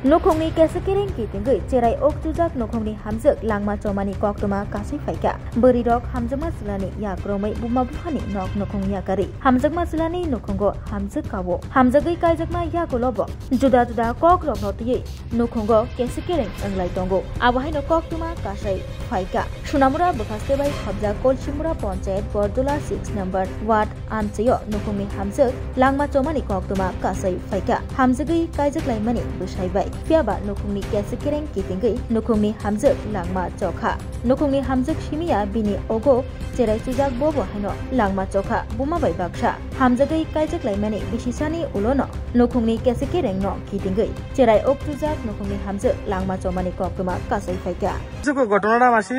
Nokongni kesekereng kitingui cerai ok jujak nokongni hamjak langma chomani koktoma kasai faika berirok hamjakma silani yakromai buma buhani nok nokong yakari hamjakma silani nokongo hamjak kawo hamjagai kaijakma yakolobo juda juda kok rok notiye nokongo kesekereng anglai tongo abahai no koktoma kasai faika sunamura bakaste bai habja kolsimura panchayat bordola 6 number ward anchayo nokongni hamjak langma chomani koktoma kasai faika hamjagai kaijaklai mani busai bai Fiaba nokongni kesekereng kitingui nokongni hamjak langma chokha nokongni hamjak simia bini ogo cerai sujak bobo haino langma chokha buma bai baksa hamjagai kaijak laimani bisisani ulono nokongni kesekereng no kitingui cerai ok sujak nokongni hamjak langma chomani koktoma kasai faika joko ঘটনাটা মাসি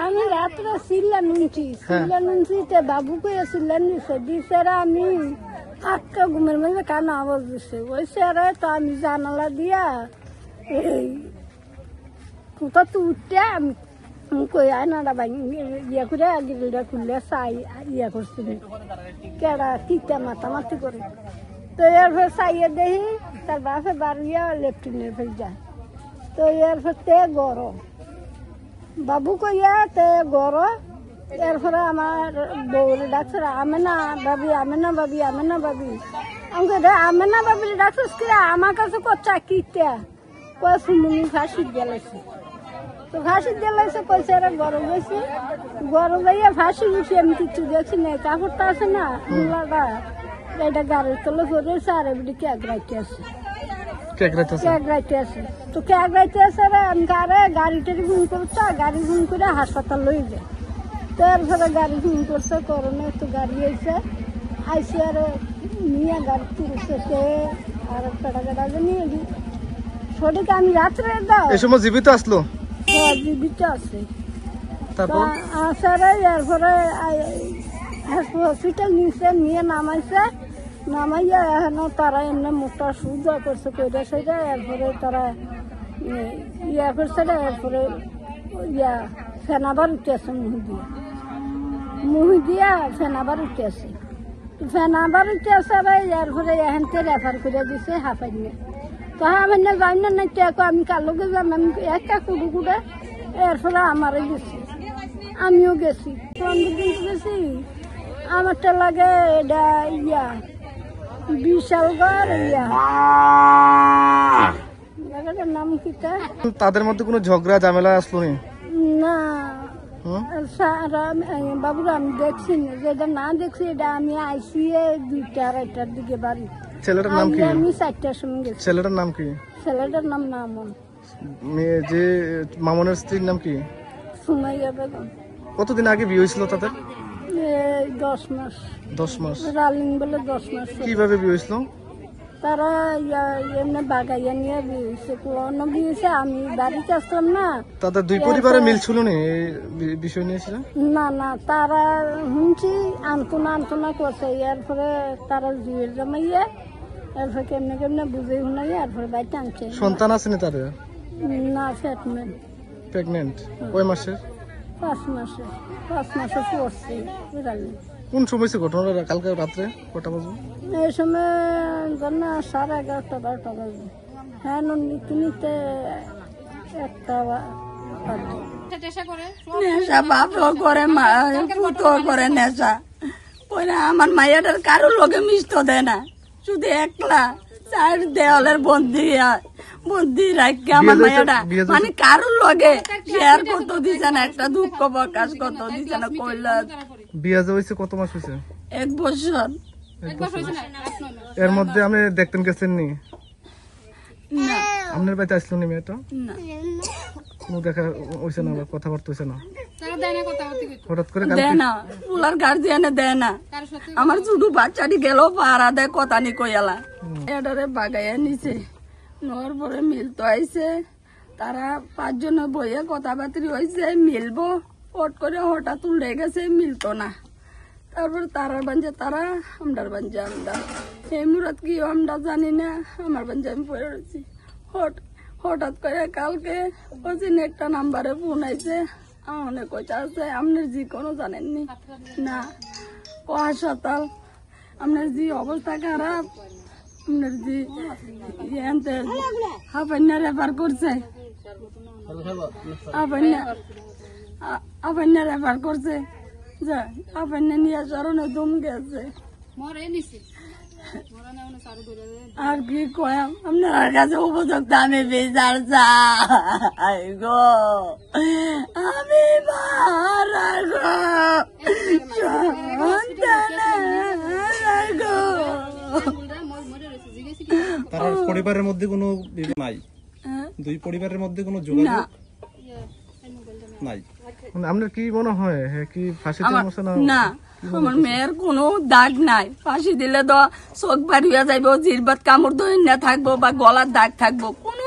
আমি রাত্রে সিল্লা বাবুকে সিল্লা নিছে দিছেরা আমি আটটা ঘুমের মধ্যে কানা আওয়াজ দিচ্ছে ওই স্যারে তো আমি জানালা দিয়া এই কোথা তো উঠতে আমি কই আয়নাটা ইয়ে করে গিলটা খুললে চাই ইয়ে করছি কেডা টিকা মাতামাতি করে তো এরপর চাইয়ে দেখি তার বাসে বাড়িয়া লেফটিনের ফেল যায় তো এরপর তে গরম বাবু কইয়া তে গরম এরপরে আমার বউরে ডাক্তার আমেনা ভাবি আমাকে আমেনা ভাবি ডাক্তার আমার কাছে কচ্চা কিটা কমুনি ফাঁসি গেলাইছে তো ফাঁসি গেলাইছে কইছে এরা গরম হয়েছে গরম হইয়া ফাঁসি উঠি আমি কিছু দেখছি না কাপড়টা আছে না মুলাটা এটা গাড়ির তলে করেছে আর এমনি ক্যাগ রাইতে আছে তো ক্যাগ রাইতে আছে আমি গাড়িটারি ঘুম করছে গাড়ি ঘুম করে হাসপাতাল লই যায় তারপরে গাড়ি ফোন করছে করোনা তো গাড়ি আইসে আর নিয়ে গাড়ি তুলছে আর কাটা নিয়ে দি সঠিক আমি রাত্রে দাও এই সময় জীবিত আসলো জীবিত আছে তারপর আসারে এরপরে হসপিটাল নিয়ে নামাইয়া এখন তারা এমনি মুখটা সুজা করছে কইরা সেটা এরপরে তারা ইয়া করছে এরপরে ইয়া ফেনাবার উঠে আছে মুহি দিয়া ফেনাবার উঠে আছে এরপরে এখানতে রেফার করে দিছে হাফাইনে তো হাফাইনে যাই না টেকো আমি কালোকে যাম আমি একটা কুড়ে এরপরে আমারই গেছি আমিও গেছি 15 দিন গেছি আমারটা লাগে এটা ইয়া বিশাল ঘর ইয়া জায়গাটার নাম কিটা তাদের মধ্যে কোনো ঝগড়া ঝামেলা আসলো না বাবুরা আমি দেখছি না যেটা না দেখছি এটা আমি আইসি 2টা 2:30টার দিকে বাড়ি ছেলেটার নাম কি আমি 4টার সময় গেছি ছেলেটার নাম কি ছেলেটার নাম মামুন যে মামুনের স্ত্রীর নাম কি সুমাইয়া বেগম কতদিন আগে বিয়ে হয়েছিল তাদের 10 মাস রালিং বলে 10 মাস কিভাবে বিয়ে হয়েছিল তারা এমনি বাগাইয়া নিয়ে বিয়েছে পুরনো বিয়েছে আমি বাড়িতে আসতাম না তাদের দুই পরিবারে মিল ছিল না এই বিষয় নিয়ে না তারা শুনছি আন্তনা করছে এরপরে তারা জুয়ের জমাইয়া এরপরে কেমনে বুঝে শুনাই এরপরে বাড়িতে আনছে সন্তান আছে না তাদের না প্রেগনেন্ট কয় মাসের 5 মাসে পড়ছে কোন সময় ঘটনাটা কালকে রাত্রে কটা বাজে এই সময় জানা 11:30 12টা বাজে হ্যাঁ নিতে একটা নেশা বাপও করে পুতো করে নেশা ওরা আমার মায়ের কারোর লোকে মিষ্ট দেয় না শুধু একলা চার দেওয়ালের বন্দি রাখে আমার মায়েরা মানে কারোর লগে শেয়ার করতে দিছে না একটা দুঃখ প্রকাশ করতে দিছে না কইলা বিয়ে হয়েছে কত মাস হয়েছে 1 বছর এর মধ্যে আপনি দেখতেন গেছেন নি না আপনার বাড়িতে আসলো নি মেয়েটা না কোনো দেখা হয়েছে না কথাবার্তা হয়েছে না হঠাৎ করে দেয় না পুলার গার্জিয়ানে দেয় না আমার ছোট বাচ্চাটি গেল পাড়া দেয় কথা নি কইয়ালা এটারে বাগাইয়া নিছে নর পরে মিলতো আইছে তারা 5 জন বইয়ে কথাবার্তা হয়েছে মিলবো পট করে হঠাৎ উল্টে গেছে মিলতো না তারপর তারার বাঞ্জে তারা আমরার বাঞ্জে আমরা এই মুরাত কি আমরা জানি না আমার বাঞ্জে আমি পড়ে রয়েছি হঠাৎ করে কালকে ওই একটা নাম্বারে ফোন আইছে অনেক কইতে আছে আপনার জি কোনো জানেননি না ও হাসপাতাল আপনার জি অবস্থা খারাপ আপনার রেফার করছে আপনার রেফার করছে যা আপনার নিয়ে চরণে দম গেছে আর কি কয়াম আপনার কাছে উপযুক্ত আমি বিচার চাই গো আমি মারা গো গো তার পরিবারের মধ্যে কোনো নাই, দুই পরিবারের মধ্যে কোনো যোগাযোগ নাই। আপনার কি মনে হয় কি ফাঁসি না? আমার মেয়ের কোনো দাগ নাই, ফাঁসি দিলে তো চোখ বাড়ি হয়ে যাইব, জিরবাত কামড় ধরে থাকবো বা গলার দাগ থাকবো, কোনো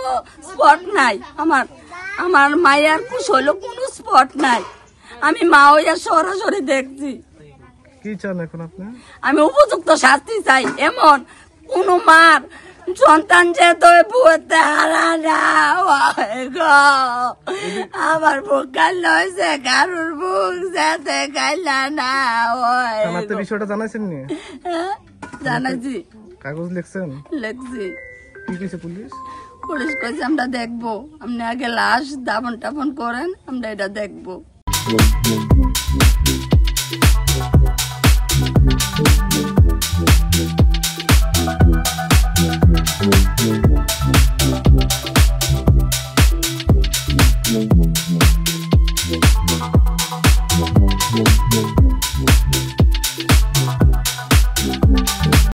স্পট নাই। আমার মায়ের কুশ হইলো কোনো স্পট নাই। আমি মা হইয়া সরাসরি দেখছি। কি চান এখন আপনি? আমি উপযুক্ত শাস্তি চাই। এমন কোন মার সন্তান যে তো বুঝতে হারা না গো, আমার বুক কাল হয়েছে, কারোর বুক যেতে কাইলা না। বিষয়টা জানাইছেন নি? জানাইছি, কাগজ লিখছেন? লিখছি। কি কইছে পুলিশ? পুলিশ কইছে আমরা দেখবো, আপনি আগে লাশ দাফন টাফন করেন, আমরা এটা দেখবো।